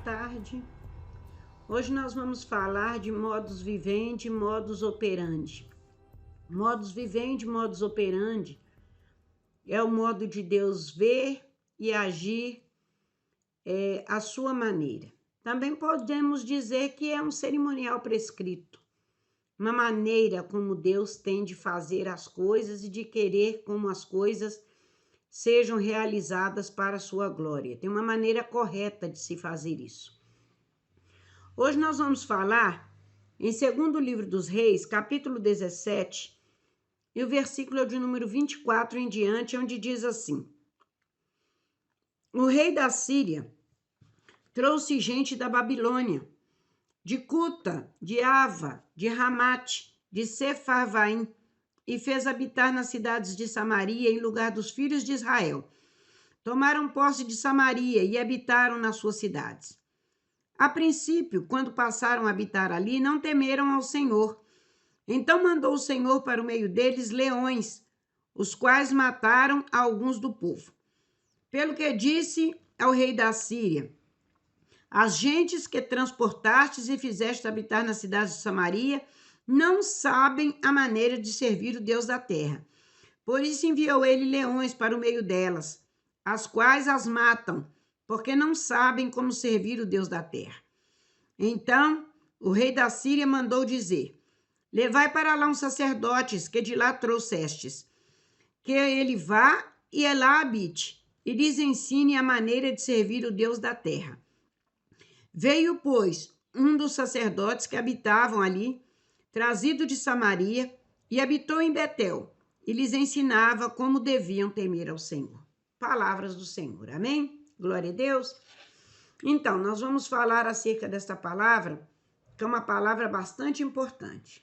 tarde. Hoje nós vamos falar de modus vivendi e modus operandi. Modus vivendi e modus operandi é o modo de Deus ver e agir à sua maneira. Também podemos dizer que é um cerimonial prescrito, uma maneira como Deus tem de fazer as coisas e de querer como as coisas sejam realizadas para a sua glória. Tem uma maneira correta de se fazer isso. Hoje nós vamos falar em 2º livro dos Reis, capítulo 17, e o versículo é de número 24 em diante, onde diz assim: O rei da Síria trouxe gente da Babilônia, de Cuta, de Ava, de Ramate, de Sefarvaim, e fez habitar nas cidades de Samaria em lugar dos filhos de Israel. Tomaram posse de Samaria e habitaram nas suas cidades. A princípio, quando passaram a habitar ali, não temeram ao Senhor. Então mandou o Senhor para o meio deles leões, os quais mataram alguns do povo. Pelo que disse ao rei da Síria: As gentes que transportastes e fizeste habitar nas cidades de Samaria não sabem a maneira de servir o Deus da terra. Por isso enviou ele leões para o meio delas, as quais as matam, porque não sabem como servir o Deus da terra. Então o rei da Síria mandou dizer: Levai para lá uns sacerdotes que de lá trouxestes, que ele vá e lá habite, e lhes ensine a maneira de servir o Deus da terra. Veio, pois, um dos sacerdotes que habitavam ali, trazido de Samaria, e habitou em Betel, e lhes ensinava como deviam temer ao Senhor. Palavras do Senhor, amém? Glória a Deus. Então, nós vamos falar acerca desta palavra, que é uma palavra bastante importante.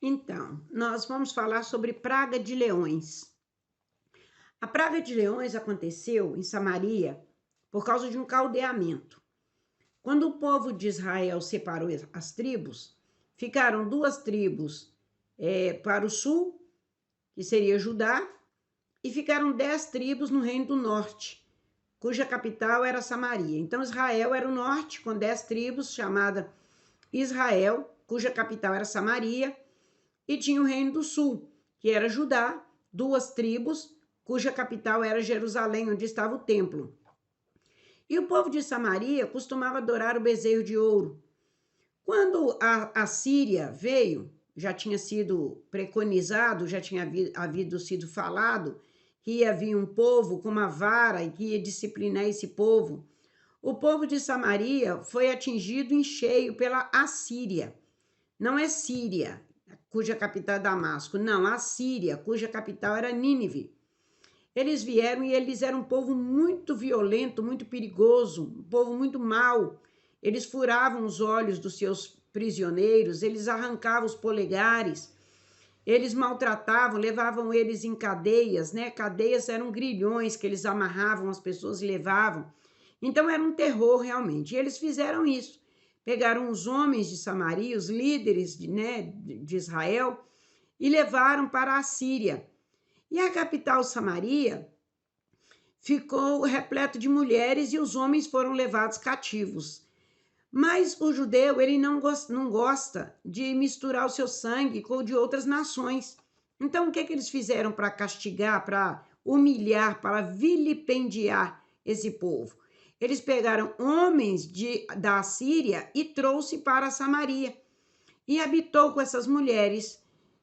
Então, nós vamos falar sobre praga de leões. A praga de leões aconteceu em Samaria por causa de um caldeamento. Quando o povo de Israel separou as tribos, ficaram 2 tribos para o sul, que seria Judá, e ficaram 10 tribos no reino do norte, cuja capital era Samaria. Então Israel era o norte, com 10 tribos, chamada Israel, cuja capital era Samaria, e tinha o reino do sul, que era Judá, 2 tribos, cuja capital era Jerusalém, onde estava o templo. E o povo de Samaria costumava adorar o bezerro de ouro. Quando a Síria veio, já tinha sido preconizado, já tinha havido sido falado que ia vir um povo com uma vara e que ia disciplinar esse povo. O povo de Samaria foi atingido em cheio pela Assíria. Não é Síria, cuja capital é Damasco, não, a Síria, cuja capital era Nínive. Eles vieram e eles eram um povo muito violento, muito perigoso, um povo muito mau. Eles furavam os olhos dos seus prisioneiros, eles arrancavam os polegares, eles maltratavam, levavam eles em cadeias, né? Cadeias eram grilhões que eles amarravam as pessoas e levavam. Então era um terror realmente. E eles fizeram isso. Pegaram os homens de Samaria, os líderes de Israel, e levaram para a Síria. E a capital Samaria ficou repleto de mulheres e os homens foram levados cativos. Mas o judeu, ele não gosta de misturar o seu sangue com o de outras nações. Então, o que eles fizeram para castigar, para humilhar, para vilipendiar esse povo? Eles pegaram homens da Síria e trouxe para Samaria. E habitou com essas mulheres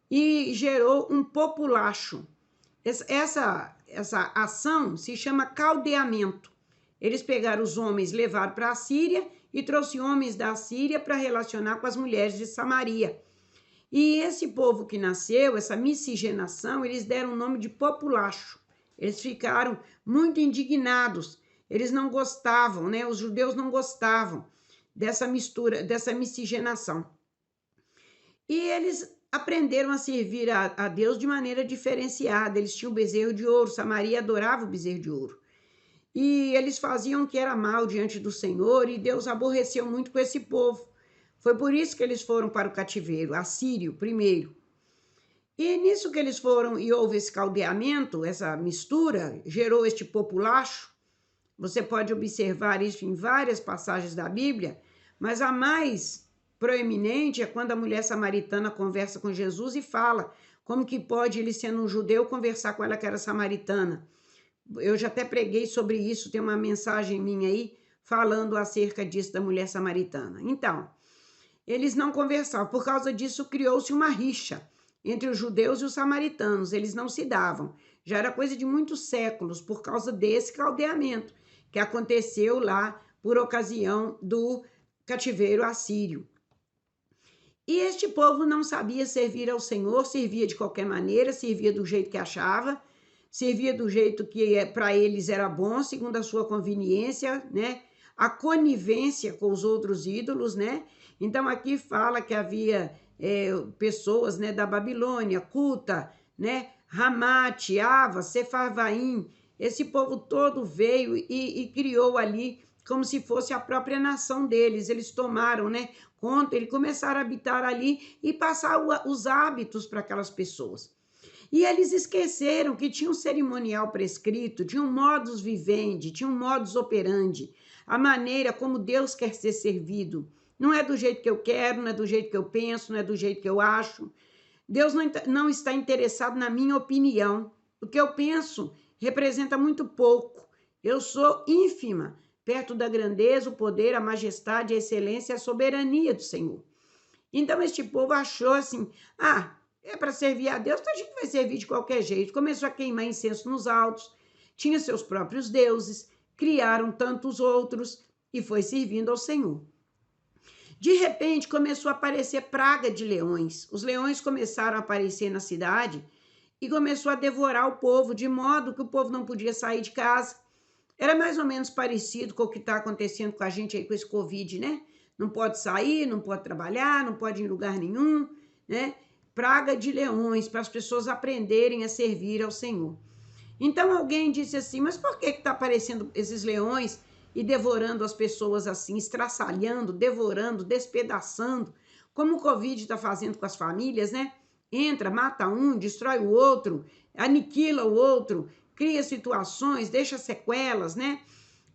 e gerou um populacho. Essa ação se chama caldeamento. Eles pegaram os homens, levaram para a Síria e trouxeram homens da Síria para relacionar com as mulheres de Samaria. E esse povo que nasceu, essa miscigenação, eles deram o nome de populacho. Eles ficaram muito indignados. Eles não gostavam, né? Os judeus não gostavam dessa mistura, dessa miscigenação. E eles aprenderam a servir a Deus de maneira diferenciada. Eles tinham o bezerro de ouro, Samaria adorava o bezerro de ouro. E eles faziam o que era mal diante do Senhor, e Deus aborreceu muito com esse povo. Foi por isso que eles foram para o cativeiro, assírio primeiro. E nisso que eles foram, e houve esse caldeamento, essa mistura, gerou este populacho, Você pode observar isso em várias passagens da Bíblia, mas a mais proeminente é quando a mulher samaritana conversa com Jesus e fala como que pode ele, sendo um judeu, conversar com ela que era samaritana. Eu já até preguei sobre isso, tem uma mensagem minha aí falando acerca disso da mulher samaritana. Então, eles não conversavam, por causa disso criou-se uma rixa entre os judeus e os samaritanos, eles não se davam. Já era coisa de muitos séculos, por causa desse caldeamento que aconteceu lá por ocasião do cativeiro assírio. E este povo não sabia servir ao Senhor, servia de qualquer maneira, servia do jeito que achava, servia do jeito que para eles era bom, segundo a sua conveniência, né? A conivência com os outros ídolos, né? Então aqui fala que havia pessoas, né, da Babilônia, Cuta, né, Ramate, Ava, Sefarvaim, esse povo todo veio e criou ali como se fosse a própria nação deles. Eles tomaram, né, conta, eles começaram a habitar ali e passar os hábitos para aquelas pessoas. E eles esqueceram que tinha um cerimonial prescrito, tinha um modus vivendi, tinha um modus operandi, a maneira como Deus quer ser servido. Não é do jeito que eu quero, não é do jeito que eu penso, não é do jeito que eu acho. Deus não está interessado na minha opinião. O que eu penso representa muito pouco. Eu sou ínfima, perto da grandeza, o poder, a majestade, a excelência e a soberania do Senhor. Então este povo achou assim, é para servir a Deus, então a gente vai servir de qualquer jeito. Começou a queimar incenso nos altos, tinha seus próprios deuses, criaram tantos outros e foi servindo ao Senhor. De repente, começou a aparecer praga de leões. Os leões começaram a aparecer na cidade e começou a devorar o povo, de modo que o povo não podia sair de casa. Era mais ou menos parecido com o que está acontecendo com a gente aí com esse Covid, né? Não pode sair, não pode trabalhar, não pode ir em lugar nenhum, né? Praga de leões, para as pessoas aprenderem a servir ao Senhor. Então alguém disse assim, mas por que está aparecendo esses leões e devorando as pessoas assim, estraçalhando, devorando, despedaçando, como o Covid está fazendo com as famílias, né? Entra, mata um, destrói o outro, aniquila o outro, cria situações, deixa sequelas, né?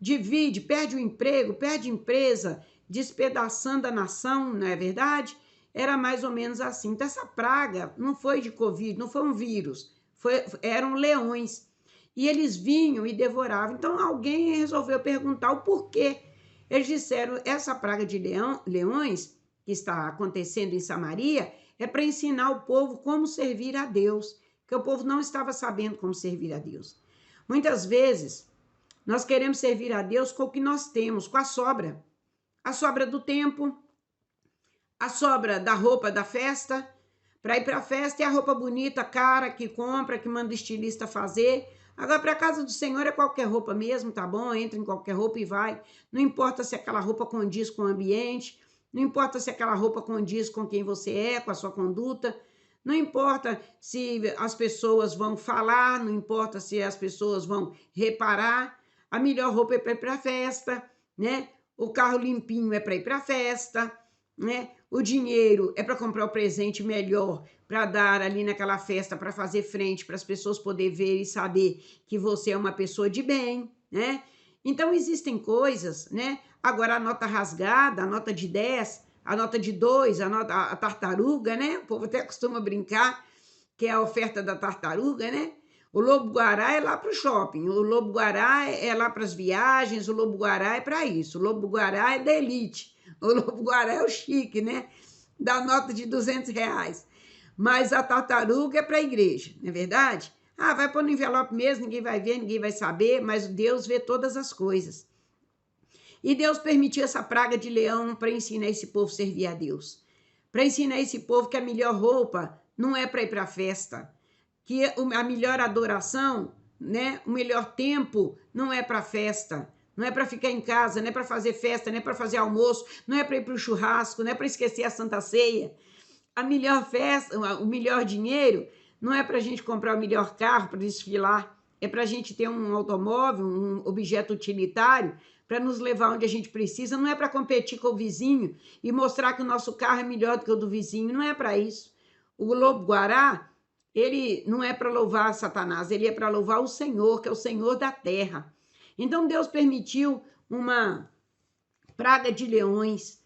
Divide, perde o emprego, perde empresa, despedaçando a nação, não é verdade? Era mais ou menos assim. Então essa praga não foi de Covid, não foi um vírus, eram leões. E eles vinham e devoravam. Então alguém resolveu perguntar o porquê. Eles disseram, essa praga de leões que está acontecendo em Samaria é para ensinar o povo como servir a Deus, que o povo não estava sabendo como servir a Deus. Muitas vezes nós queremos servir a Deus com o que nós temos, com a sobra do tempo, a sobra da roupa da festa. Para ir para a festa é a roupa bonita, cara, que compra, que manda o estilista fazer. Agora, para a casa do Senhor é qualquer roupa mesmo, tá bom? Entra em qualquer roupa e vai. Não importa se aquela roupa condiz com o ambiente, não importa se aquela roupa condiz com quem você é, com a sua conduta, não importa se as pessoas vão falar, não importa se as pessoas vão reparar. A melhor roupa é para ir para a festa, né? O carro limpinho é para ir para a festa, né? O dinheiro é para comprar o presente melhor, para dar ali naquela festa, para fazer frente, para as pessoas poderem ver e saber que você é uma pessoa de bem, né? Então existem coisas, né? Agora a nota rasgada, a nota de 10, a nota de 2, a tartaruga, né? O povo até costuma brincar que é a oferta da tartaruga, né? O lobo-guará é lá para o shopping, o lobo-guará é lá para as viagens, o lobo-guará é para isso, o lobo-guará é da elite, o lobo-guará é o chique, né? Da nota de R$ 200. Mas a tartaruga é para a igreja, não é verdade? Vai pôr no envelope mesmo, ninguém vai ver, ninguém vai saber, mas Deus vê todas as coisas. E Deus permitiu essa praga de leão para ensinar esse povo a servir a Deus. Para ensinar esse povo que a melhor roupa não é para ir para a festa, que a melhor adoração, né, o melhor tempo não é para festa, não é para ficar em casa, não é para fazer festa, não é para fazer almoço, não é para ir para o churrasco, não é para esquecer a Santa Ceia. A melhor festa, o melhor dinheiro não é para a gente comprar o melhor carro para desfilar, é para a gente ter um automóvel, um objeto utilitário para nos levar onde a gente precisa, não é para competir com o vizinho e mostrar que o nosso carro é melhor do que o do vizinho, não é para isso. O lobo-guará, ele não é para louvar Satanás, ele é para louvar o Senhor, que é o Senhor da terra. Então Deus permitiu uma praga de leões.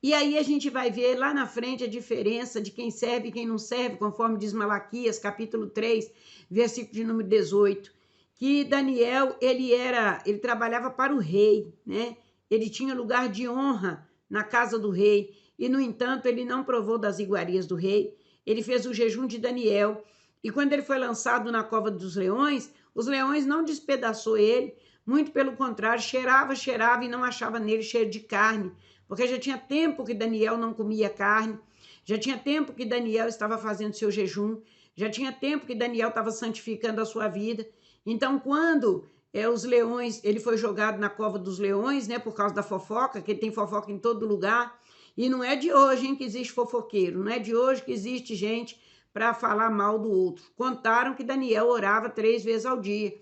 E aí a gente vai ver lá na frente a diferença de quem serve e quem não serve, conforme diz Malaquias, capítulo 3, versículo de número 18, que Daniel, ele trabalhava para o rei, né? Ele tinha lugar de honra na casa do rei, e no entanto ele não provou das iguarias do rei. Ele fez o jejum de Daniel, e quando ele foi lançado na cova dos leões, os leões não despedaçou ele, muito pelo contrário, cheirava e não achava nele cheiro de carne, porque já tinha tempo que Daniel não comia carne, já tinha tempo que Daniel estava fazendo seu jejum, já tinha tempo que Daniel estava santificando a sua vida. Então, quando os leões, ele foi jogado na cova dos leões, né, por causa da fofoca, que tem fofoca em todo lugar, e não é de hoje, hein, que existe fofoqueiro, não é de hoje que existe gente para falar mal do outro. Contaram que Daniel orava 3 vezes ao dia.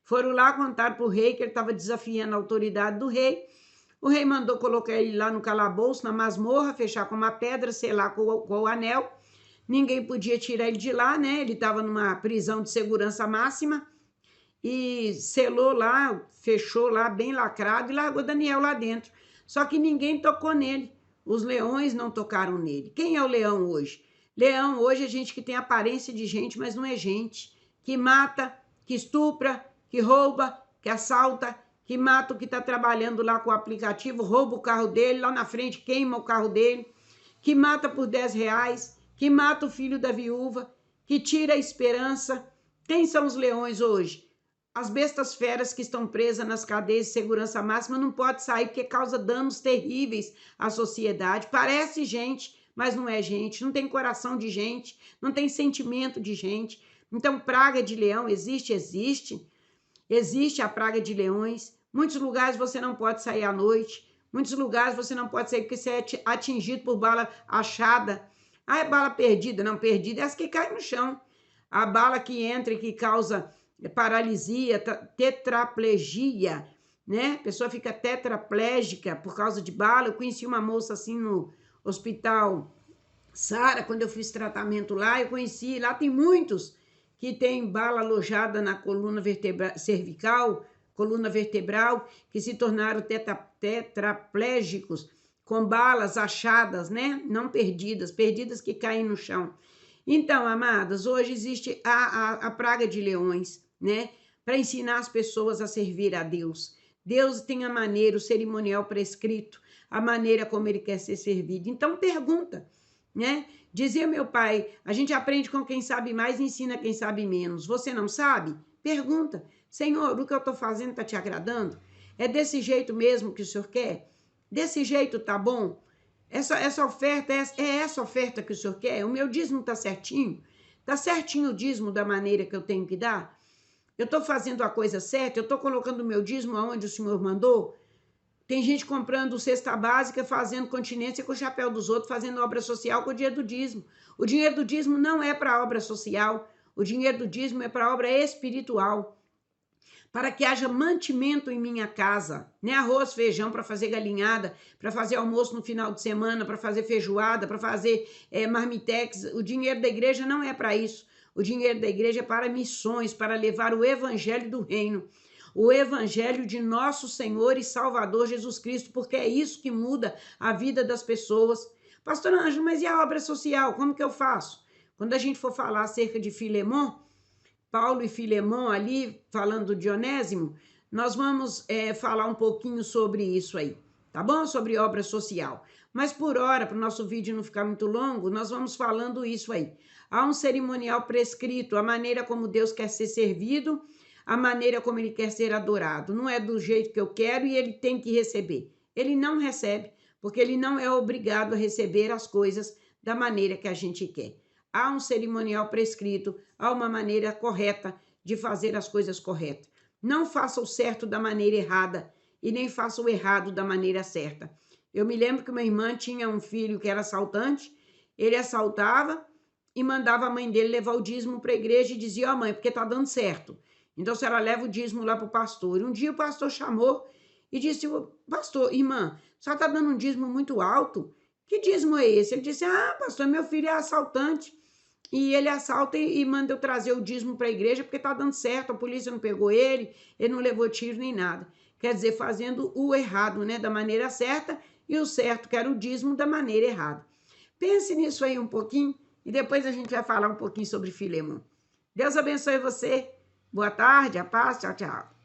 Foram lá contar para o rei que ele estava desafiando a autoridade do rei. O rei mandou colocar ele lá no calabouço, na masmorra, fechar com uma pedra, selar com o anel. Ninguém podia tirar ele de lá, né? Ele estava numa prisão de segurança máxima e selou lá, fechou lá, bem lacrado, e largou Daniel lá dentro. Só que ninguém tocou nele. Os leões não tocaram nele. Quem é o leão hoje? Leão hoje é gente que tem aparência de gente, mas não é gente. Que mata, que estupra, que rouba, que assalta, que mata o que está trabalhando lá com o aplicativo, rouba o carro dele, lá na frente queima o carro dele, que mata por 10 reais, que mata o filho da viúva, que tira a esperança. Quem são os leões hoje? As bestas feras que estão presas nas cadeias de segurança máxima não podem sair porque causa danos terríveis à sociedade. Parece gente, mas não é gente, não tem coração de gente, não tem sentimento de gente. Então, praga de leão existe? Existe a praga de leões. Muitos lugares você não pode sair à noite. Muitos lugares você não pode sair porque você é atingido por bala achada. Ah, é bala perdida. Não, perdida é essa que cai no chão. A bala que entra e que causa paralisia, tetraplegia, né? A pessoa fica tetraplégica por causa de bala. Eu conheci uma moça assim no hospital Sara, quando eu fiz tratamento lá, eu conheci, lá tem muitos que tem bala alojada na coluna cervical, coluna vertebral, que se tornaram tetraplégicos com balas achadas, né? Não perdidas, perdidas que caem no chão. Então, amadas, hoje existe a praga de leões, né? Para ensinar as pessoas a servir a Deus. Deus tem a maneira, o cerimonial prescrito, a maneira como ele quer ser servido. Então, pergunta, né? Dizia meu pai, a gente aprende com quem sabe mais e ensina quem sabe menos. Você não sabe? Pergunta. Senhor, o que eu estou fazendo está te agradando? É desse jeito mesmo que o senhor quer? Desse jeito tá bom? Essa oferta, é essa oferta que o senhor quer? O meu dízimo está certinho? Está certinho o dízimo da maneira que eu tenho que dar? Eu estou fazendo a coisa certa? Eu estou colocando o meu dízimo aonde o senhor mandou? Tem gente comprando cesta básica, fazendo continência com o chapéu dos outros, fazendo obra social com o dinheiro do dízimo. O dinheiro do dízimo não é para obra social, o dinheiro do dízimo é para obra espiritual. Para que haja mantimento em minha casa, né? Arroz, feijão para fazer galinhada, para fazer almoço no final de semana, para fazer feijoada, para fazer marmitex. O dinheiro da igreja não é para isso. O dinheiro da igreja é para missões, para levar o evangelho do reino. O evangelho de nosso Senhor e Salvador Jesus Cristo, porque é isso que muda a vida das pessoas. Pastor Ângelo, mas e a obra social? Como que eu faço? Quando a gente for falar acerca de Filemon, Paulo e Filemon ali, falando do Onésimo, nós vamos falar um pouquinho sobre isso aí, tá bom? Sobre obra social. Mas por hora, para o nosso vídeo não ficar muito longo, nós vamos falando isso aí. Há um cerimonial prescrito, a maneira como Deus quer ser servido, a maneira como ele quer ser adorado. Não é do jeito que eu quero e ele tem que receber. Ele não recebe, porque ele não é obrigado a receber as coisas da maneira que a gente quer. Há um cerimonial prescrito, há uma maneira correta de fazer as coisas corretas. Não faça o certo da maneira errada e nem faça o errado da maneira certa. Eu me lembro que minha irmã tinha um filho que era assaltante, ele assaltava e mandava a mãe dele levar o dízimo para a igreja e dizia, ó mãe, porque tá dando certo. Então, a senhora leva o dízimo lá para o pastor. E um dia o pastor chamou e disse, pastor, irmã, a senhora está dando um dízimo muito alto? Que dízimo é esse? Ele disse, pastor, meu filho é assaltante. e ele assalta e manda eu trazer o dízimo para a igreja porque tá dando certo, a polícia não pegou ele não levou tiro nem nada. Quer dizer, fazendo o errado, né, da maneira certa, e o certo, que era o dízimo, da maneira errada. Pense nisso aí um pouquinho e depois a gente vai falar um pouquinho sobre Filemon. Deus abençoe você. Boa tarde, a paz, tchau, tchau.